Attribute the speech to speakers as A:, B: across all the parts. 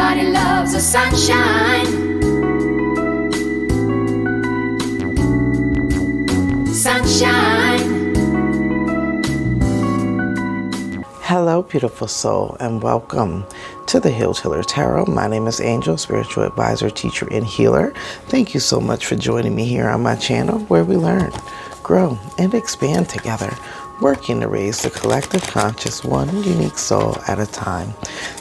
A: Everybody loves the sunshine. Sunshine.
B: Hello, beautiful soul, and welcome to the Healed Healer Tarot. My name is Angel, spiritual advisor, teacher, and healer. Thank you so much for joining me here on my channel, where we learn, grow, and expand together, working to raise the collective conscious one unique soul at a time.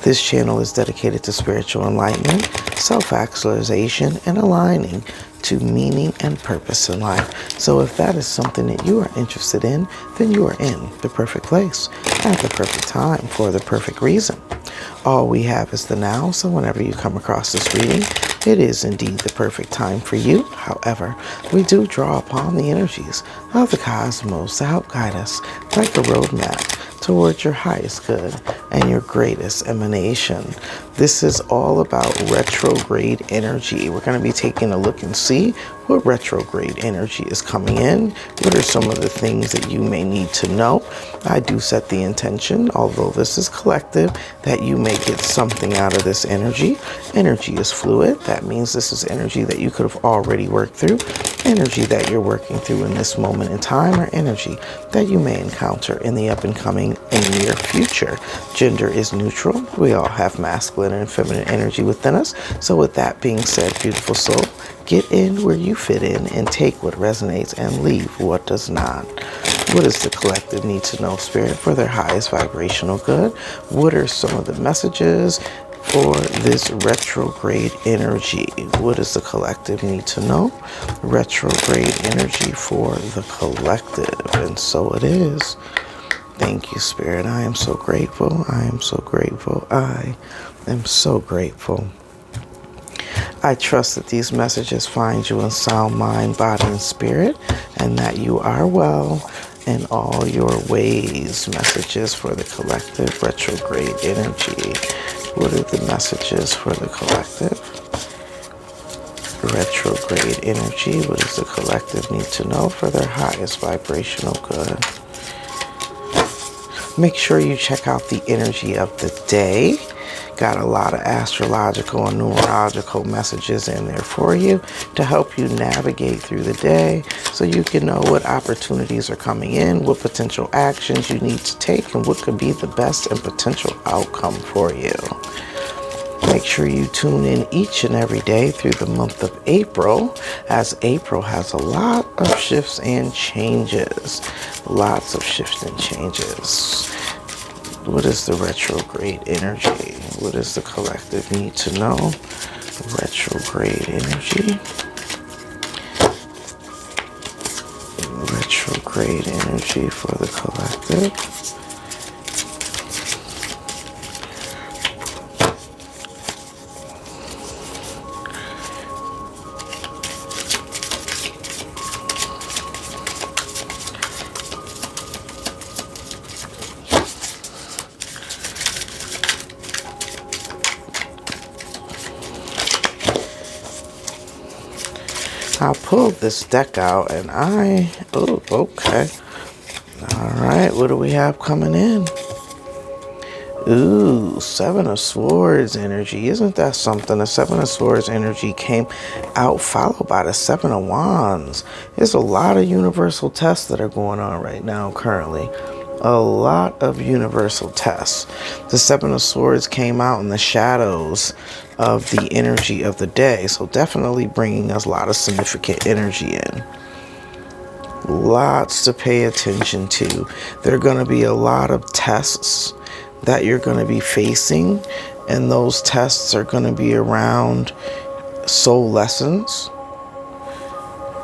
B: This channel is dedicated to spiritual enlightenment, self-actualization, and aligning to meaning and purpose in life. So if that is something that you are interested in, then you are in the perfect place at the perfect time for the perfect reason. All we have is the now, so whenever you come across this reading, it is indeed the perfect time for you. However, we do draw upon the energies of the cosmos to help guide us like a roadmap towards your highest good and your greatest emanation. This is all about retrograde energy. We're going to be taking a look and see what retrograde energy is coming in. What are some of the things that you may need to know? I do set the intention, although this is collective, that you may get something out of this energy. Energy is fluid. That means this is energy that you could have already worked through, energy that you're working through in this moment in time, or energy that you may encounter in the up and coming and near future. Gender is neutral. We all have masculine and feminine energy within us. So with that being said, beautiful soul, get in where you fit in and take what resonates and leave what does not. What does the collective need to know, Spirit, for their highest vibrational good? What are some of the messages for this retrograde energy? What does the collective need to know? Retrograde energy for the collective. And so it is. Thank you, Spirit. I am so grateful. I am so grateful. I am so grateful. I trust that these messages find you in sound mind, body, and spirit, and that you are well in all your ways. Messages for the collective, retrograde energy. What are the messages for the collective? Retrograde energy. What does the collective need to know for their highest vibrational good? Make sure you check out the energy of the day. Got a lot of astrological and numerological messages in there for you to help you navigate through the day so you can know what opportunities are coming in, what potential actions you need to take, and what could be the best and potential outcome for you. Make sure you tune in each and every day through the month of April, as April has a lot of shifts and changes. Lots of shifts and changes. What is the retrograde energy? What does the collective need to know? Retrograde energy. Retrograde energy for the collective. I pulled this deck out and oh, okay. All right, what do we have coming in? Ooh, Seven of Swords energy. Isn't that something? The Seven of Swords energy came out followed by the Seven of Wands. There's a lot of universal tests that are going on right now currently. A lot of universal tests. The Seven of Swords came out in the shadows of the energy of the day. So definitely bringing us a lot of significant energy in. Lots to pay attention to. There are going to be a lot of tests that you're going to be facing. And those tests are going to be around soul lessons.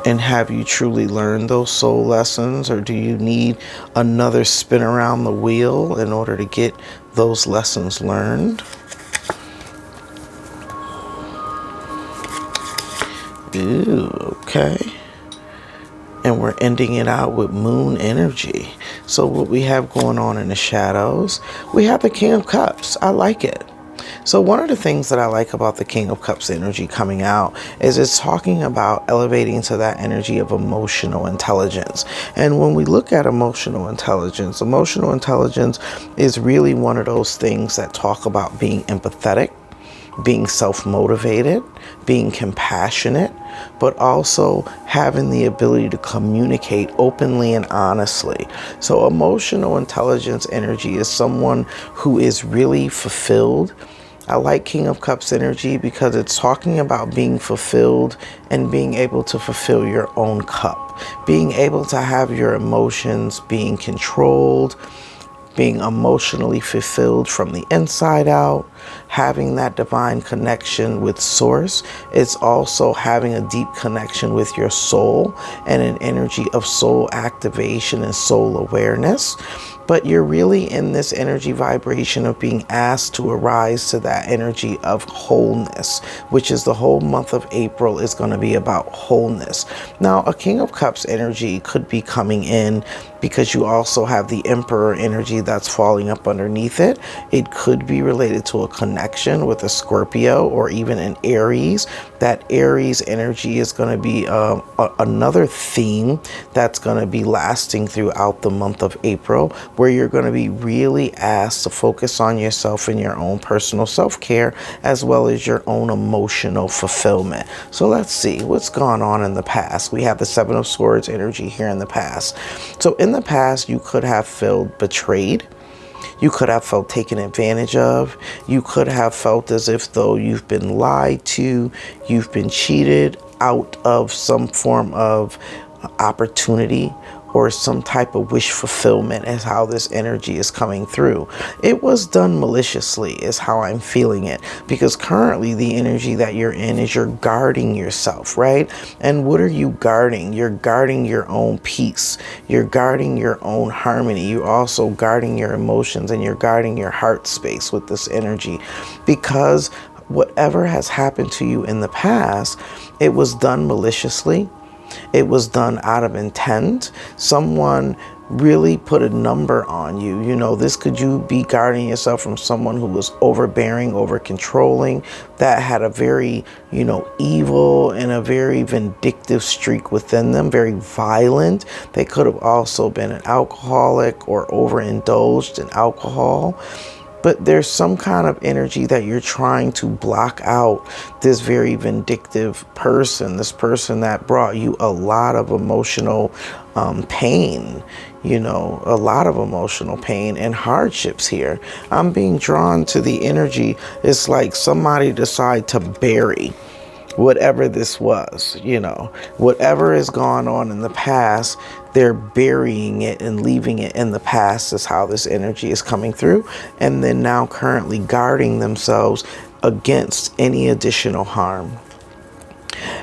B: And have you truly learned those soul lessons, or do you need another spin around the wheel in order to get those lessons learned? Ooh, okay. And we're ending it out with moon energy. So what we have going on in the shadows, we have the King of Cups. I like it. So one of the things that I like about the King of Cups energy coming out is it's talking about elevating to that energy of emotional intelligence. And when we look at emotional intelligence is really one of those things that talk about being empathetic, being self-motivated, being compassionate, but also having the ability to communicate openly and honestly. So emotional intelligence energy is someone who is really fulfilled. I like King of Cups energy because it's talking about being fulfilled and being able to fulfill your own cup, being able to have your emotions being controlled, being emotionally fulfilled from the inside out, having that divine connection with source. It's also having a deep connection with your soul and an energy of soul activation and soul awareness. But you're really in this energy vibration of being asked to arise to that energy of wholeness, which is the whole month of April is going to be about wholeness. Now, a King of Cups energy could be coming in because you also have the Emperor energy that's falling up underneath it. It could be related to a connection with a Scorpio or even an Aries. That Aries energy is going to be another theme that's going to be lasting throughout the month of April, where you're going to be really asked to focus on yourself and your own personal self-care, as well as your own emotional fulfillment. So let's see what's gone on in the past. We have the Seven of Swords energy here in the past. So in the past, you could have felt betrayed. You could have felt taken advantage of. You could have felt as if though you've been lied to, you've been cheated out of some form of opportunity or some type of wish fulfillment is how this energy is coming through. It was done maliciously is how I'm feeling it, because currently the energy that you're in is you're guarding yourself, right? And what are you guarding? You're guarding your own peace. You're guarding your own harmony. You're also guarding your emotions and you're guarding your heart space with this energy, because whatever has happened to you in the past, it was done maliciously. It was done out of intent. Someone really put a number on you. You know, this could you be guarding yourself from someone who was overbearing, over controlling, that had a very, evil and a very vindictive streak within them, very violent. They could have also been an alcoholic or overindulged in alcohol. But there's some kind of energy that you're trying to block out this very vindictive person, this person that brought you a lot of emotional pain, a lot of emotional pain and hardships here. I'm being drawn to the energy. It's like somebody decided to bury whatever this was, whatever has gone on in the past, they're burying it and leaving it in the past is how this energy is coming through. And then now currently guarding themselves against any additional harm.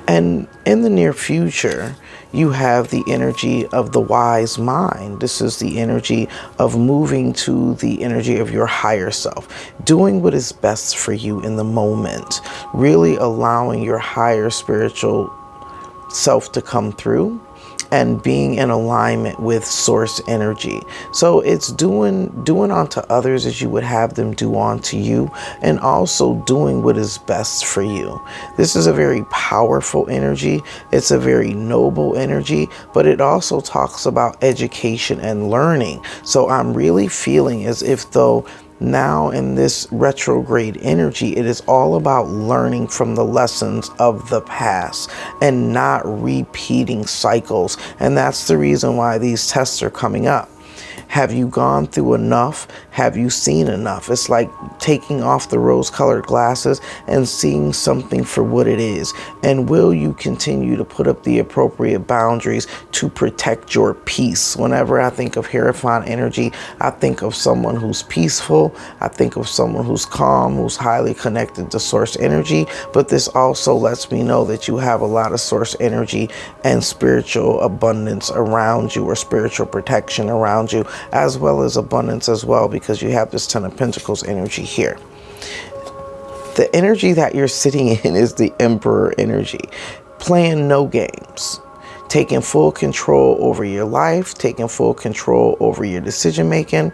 B: And in the near future, you have the energy of the wise mind. This is the energy of moving to the energy of your higher self, doing what is best for you in the moment, really allowing your higher spiritual self to come through and being in alignment with source energy. So it's doing unto others as you would have them do unto you, and also doing what is best for you. This is a very powerful energy. It's a very noble energy, but it also talks about education and learning. So I'm really feeling as if though now in this retrograde energy, it is all about learning from the lessons of the past and not repeating cycles. And that's the reason why these tests are coming up. Have you gone through enough? Have you seen enough? It's like taking off the rose-colored glasses and seeing something for what it is. And will you continue to put up the appropriate boundaries to protect your peace? Whenever I think of Hierophant energy, I think of someone who's peaceful. I think of someone who's calm, who's highly connected to source energy. But this also lets me know that you have a lot of source energy and spiritual abundance around you, or spiritual protection around you, as well as abundance as well, because you have this Ten of Pentacles energy here. The energy that you're sitting in is the Emperor energy, playing no games, taking full control over your life, taking full control over your decision making.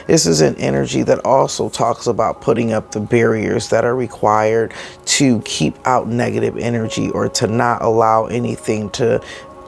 B: This is an energy that also talks about putting up the barriers that are required to keep out negative energy, or to not allow anything to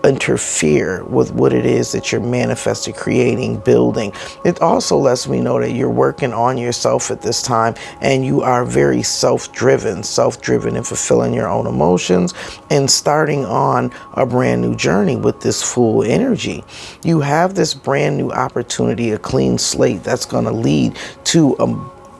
B: interfere with what it is that you're manifesting, creating, building. It also lets me know that you're working on yourself at this time, and you are very self-driven and fulfilling your own emotions and starting on a brand new journey with this full energy. You have this brand new opportunity, a clean slate that's going to lead to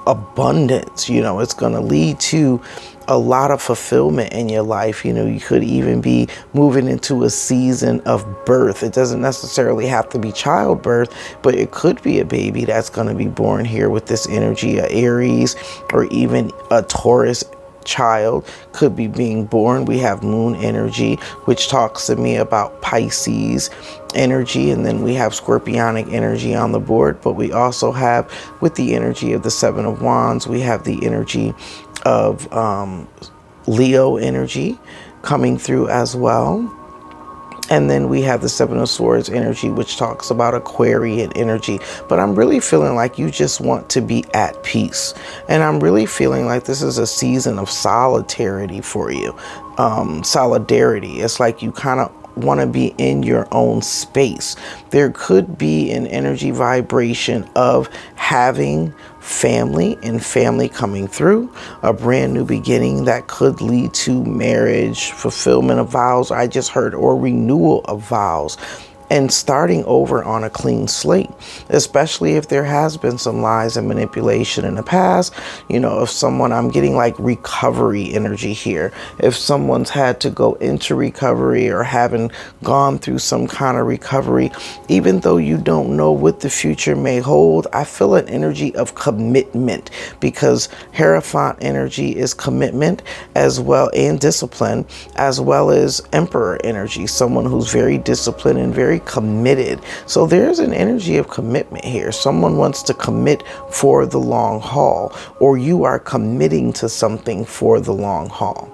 B: abundance. It's going to lead to a lot of fulfillment in your life. You could even be moving into a season of birth. It doesn't necessarily have to be childbirth, but it could be a baby that's going to be born here with this energy, a Aries or even a Taurus child could be being born. We have moon energy, which talks to me about Pisces energy, and then we have scorpionic energy on the board. But we also have, with the energy of the Seven of Wands, we have the energy of Leo energy coming through as well. And then we have the Seven of Swords energy, which talks about Aquarian energy. But I'm really feeling like you just want to be at peace. And I'm really feeling like this is a season of solidarity for you. Solidarity. It's like you kind of want to be in your own space. There could be an energy vibration of having family and family coming through, a brand new beginning that could lead to marriage, fulfillment of vows, I just heard, or renewal of vows, and starting over on a clean slate, especially if there has been some lies and manipulation in the past. If someone, I'm getting like recovery energy here. If someone's had to go into recovery or haven't gone through some kind of recovery, even though you don't know what the future may hold, I feel an energy of commitment, because Hierophant energy is commitment as well, and discipline, as well as Emperor energy, someone who's very disciplined and very committed. So there's an energy of commitment here. Someone wants to commit for the long haul, or you are committing to something for the long haul.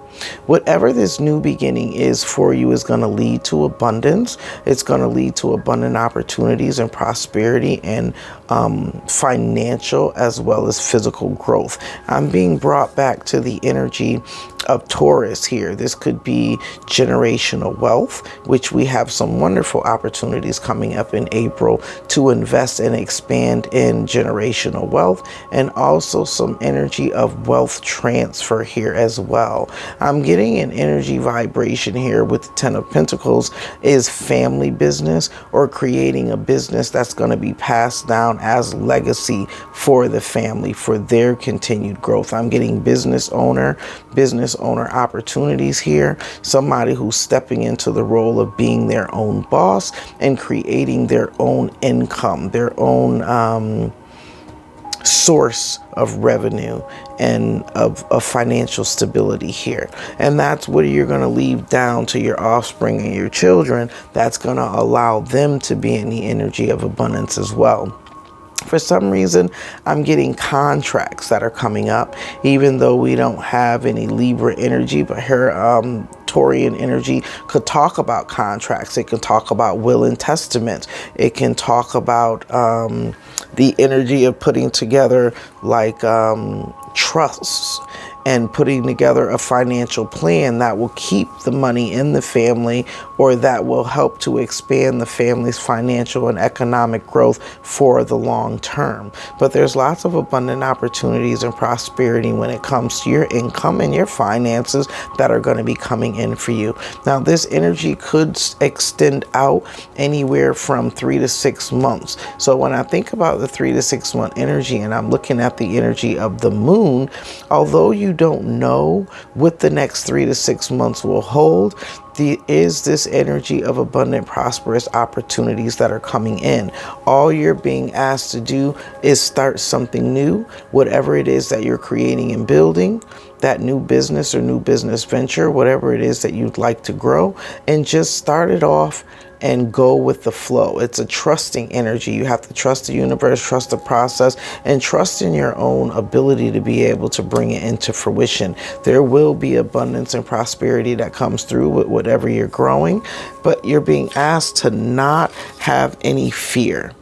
B: Whatever this new beginning is for you is going to lead to abundance. It's going to lead to abundant opportunities and prosperity and financial as well as physical growth. I'm being brought back to the energy of Taurus here. This could be generational wealth, which we have some wonderful opportunities coming up in April to invest and expand in generational wealth, and also some energy of wealth transfer here as well. I'm getting an energy vibration here with the Ten of Pentacles is family business, or creating a business that's going to be passed down as legacy for the family, for their continued growth. I'm getting business owner opportunities here. Somebody who's stepping into the role of being their own boss and creating their own income, their own source of revenue and of financial stability here. And that's what you're going to leave down to your offspring and your children. That's going to allow them to be in the energy of abundance as well. For some reason, I'm getting contracts that are coming up, even though we don't have any Libra energy, but here, Taurian energy could talk about contracts. It can talk about will and testament. It can talk about the energy of putting together like trusts and putting together a financial plan that will keep the money in the family, or that will help to expand the family's financial and economic growth for the long term. But there's lots of abundant opportunities and prosperity when it comes to your income and your finances that are going to be coming in for you. Now, this energy could extend out anywhere from 3 to 6 months. So when I think about the 3 to 6 month energy, and I'm looking at the energy of the moon, although you don't know what the next 3 to 6 months will hold, is this energy of abundant, prosperous opportunities that are coming in. All you're being asked to do is start something new, whatever it is that you're creating and building, that new business or new business venture, whatever it is that you'd like to grow, and just start it off and go with the flow. It's a trusting energy. You have to trust the universe, trust the process, and trust in your own ability to be able to bring it into fruition. There will be abundance and prosperity that comes through with whatever you're growing, but you're being asked to not have any fear,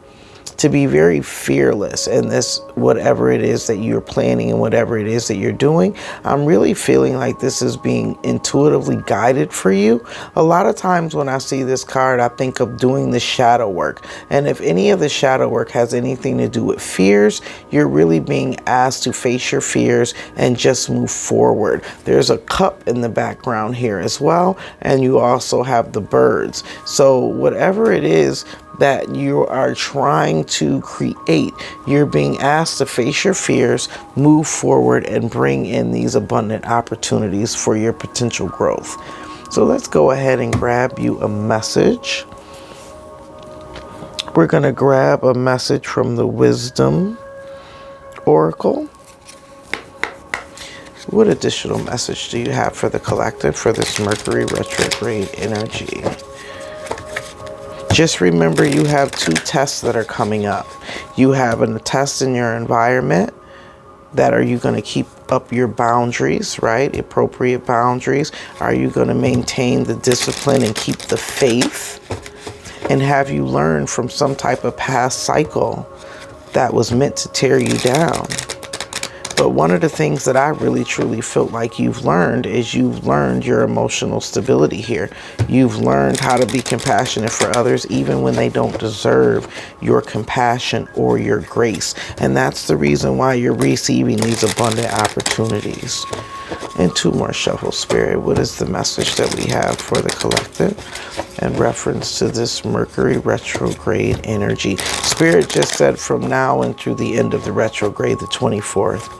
B: to be very fearless in this whatever it is that you're planning and whatever it is that you're doing. I'm really feeling like this is being intuitively guided for you. A lot of times when I see this card, I think of doing the shadow work. And if any of the shadow work has anything to do with fears, you're really being asked to face your fears and just move forward. There's a cup in the background here as well. And you also have the birds. So whatever it is that you are trying to create, you're being asked to face your fears, move forward, and bring in these abundant opportunities for your potential growth. So let's go ahead and grab you a message. We're going to grab a message from the Wisdom Oracle. What additional message do you have for the collective for this Mercury retrograde energy? Just remember, you have 2 tests that are coming up. You have a test in your environment. That are you going to keep up your boundaries, right? Appropriate boundaries. Are you going to maintain the discipline and keep the faith? And have you learned from some type of past cycle that was meant to tear you down? But one of the things that I really truly felt like you've learned is you've learned your emotional stability here. You've learned how to be compassionate for others even when they don't deserve your compassion or your grace. And that's the reason why you're receiving these abundant opportunities. And 2 more shuffle, Spirit. What is the message that we have for the collective in reference to this Mercury retrograde energy? Spirit just said from now and through the end of the retrograde, the 24th,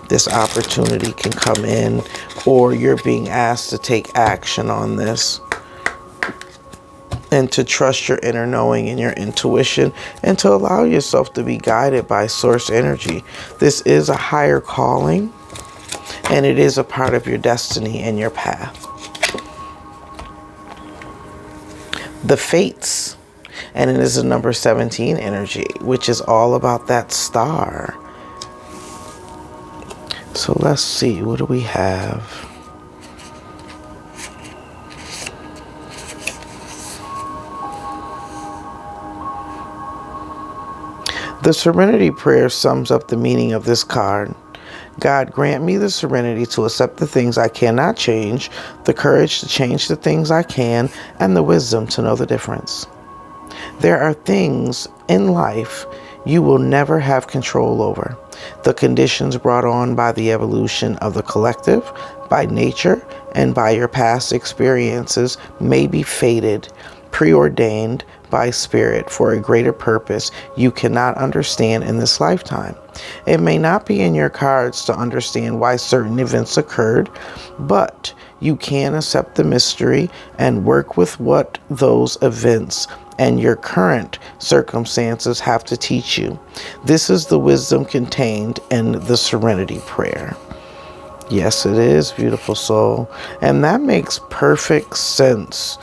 B: this opportunity can come in, or you're being asked to take action on this and to trust your inner knowing and your intuition and to allow yourself to be guided by source energy. This is a higher calling, and it is a part of your destiny and your path. The Fates, and it is a number 17 energy, which is all about that star. So let's see, what do we have? The Serenity Prayer sums up the meaning of this card. God, grant me the serenity to accept the things I cannot change, the courage to change the things I can, and the wisdom to know the difference. There are things in life you will never have control over. The conditions brought on by the evolution of the collective, by nature, and by your past experiences may be fated, preordained by spirit for a greater purpose you cannot understand in this lifetime. It may not be in your cards to understand why certain events occurred, but you can accept the mystery and work with what those events and your current circumstances have to teach you. This is the wisdom contained in the Serenity Prayer. Yes, it is, beautiful soul. And that makes perfect sense.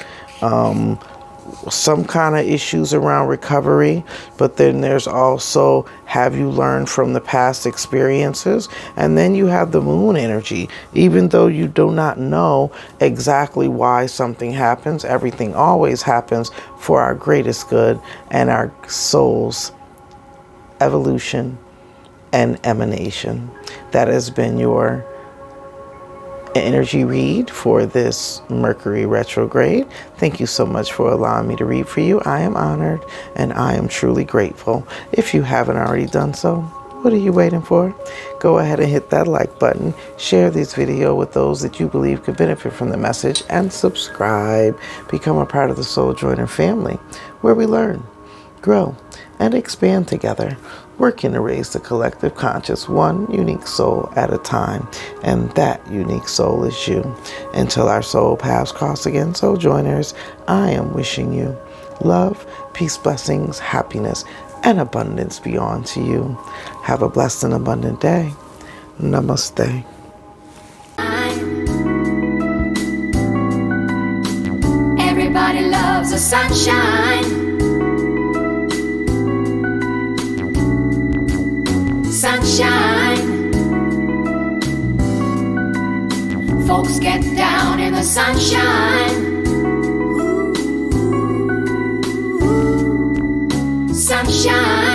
B: Some kind of issues around recovery, but then there's also, have you learned from the past experiences? And then you have the moon energy. Even though you do not know exactly why something happens, everything always happens for our greatest good and our soul's evolution and emanation. That has been your energy read for this Mercury retrograde. Thank you so much for allowing me to read for you. I am honored and I am truly grateful. If you haven't already done so, what are you waiting for? Go ahead and hit that like button, share this video with those that you believe could benefit from the message, and subscribe. Become a part of the Soul Joyner family, where we learn, grow, and expand together, working to raise the collective conscious one unique soul at a time. And that unique soul is you. Until our soul paths cross again, Soul Joiners, I am wishing you love, peace, blessings, happiness, and abundance be on to you. Have a blessed and abundant day. Namaste.
A: Everybody loves the sunshine. Sunshine. Folks get down in the sunshine. Sunshine.